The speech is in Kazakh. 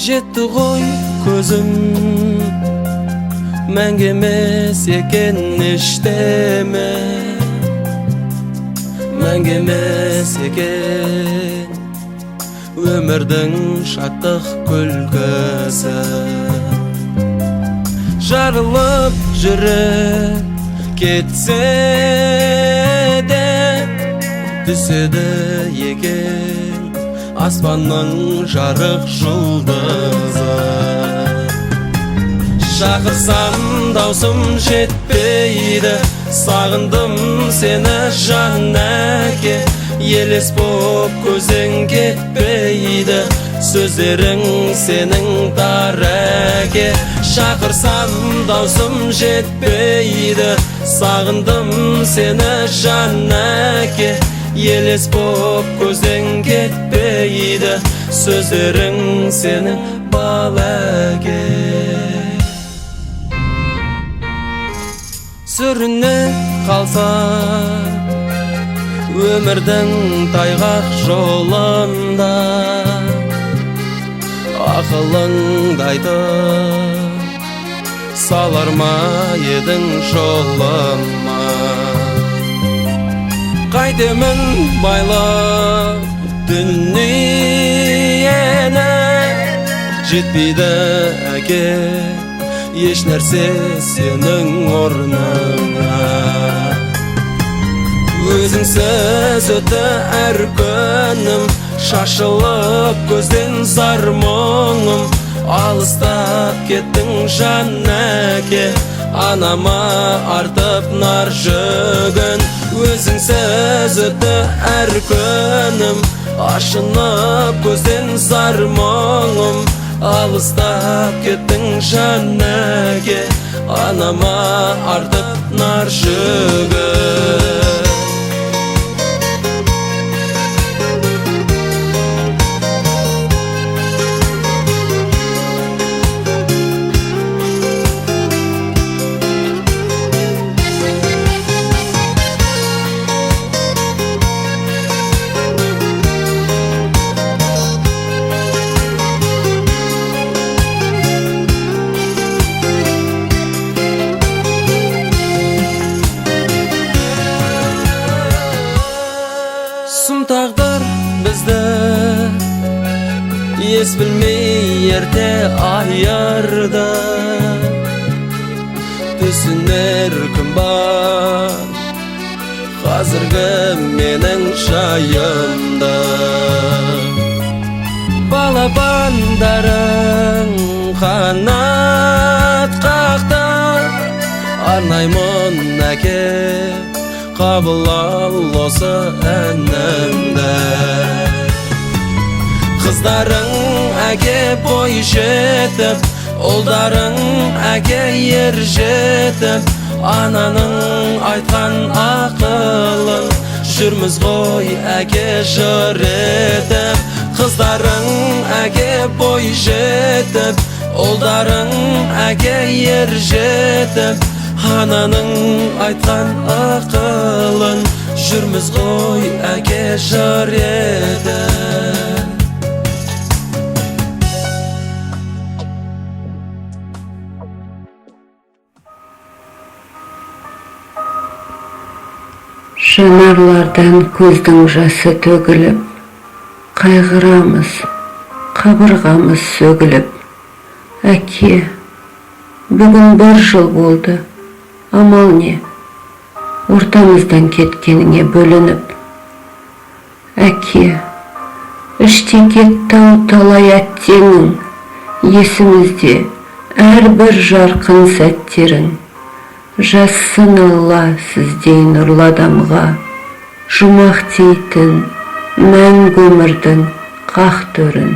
Жетті ғой көзім, мәңгі емес екен ештеме, мәңгі емес екен өмірдің шаттық күлкісі. Жарылып жүрек кетсе де түседі екен аспанның жарық жұлдызы. Шақырсам даусым жетпейді, сағындым сені жан әке. Елес боп көзің кетпейді, сөздерің сенің тар әке. Шақырсам даусым жетпейді, сағындым сені жан әке. Елес боп көзің кетпейді, сөздерің сенің бал әке. Сүріне қалса өмірдің тайғақ жолында, ақылыңды айтып салар ма едің жолыма? Қайтемін байлап дүниені, жетпейді әке еш нәрсе сенің орныңа. Өзіңсіз өтті әр күнім, шашылып көзден зар мұңым. Алыстап кеттің жан әке, анама артып нар жүгін. Өзіңсіз өтті әр күнім, ашынып көзден зар мұңым. Алыстап кеттің жан әке, анама артып нар жүгін. Сұм тағдыр бізді ес білмей ерте айырды. Түсінер күн бар қазіргі менің жайымды. Балапандарың қанат қақты, арнаймын әке қабыл ал осы әнімді. Қыздарың әке бой жетіп, ұлдарың әке ер жетіп, ананың айтқан ақылын жүрміз ғой әке жыр етіп. Қыздарың әке бой жетіп, ұлдарың әке ер жетіп, ананың айтқан ақылын жүрміз ғой әке жыр етіп. Жанарлардан көздің жасы төгіліп, қайғырамыз, қабырғамыз сөгіліп. Әке, бүгін бір жыл болды, амал не? Ортамыздан кеткеніңе бөлініп. Әке, іште кетті талай әттеңің, есімізде әрбір жарқын сәттерің. Жазсын Алла сіздей нұрлы адамға, жұмақ дейтін мәңгі өмірдің қақ төрін.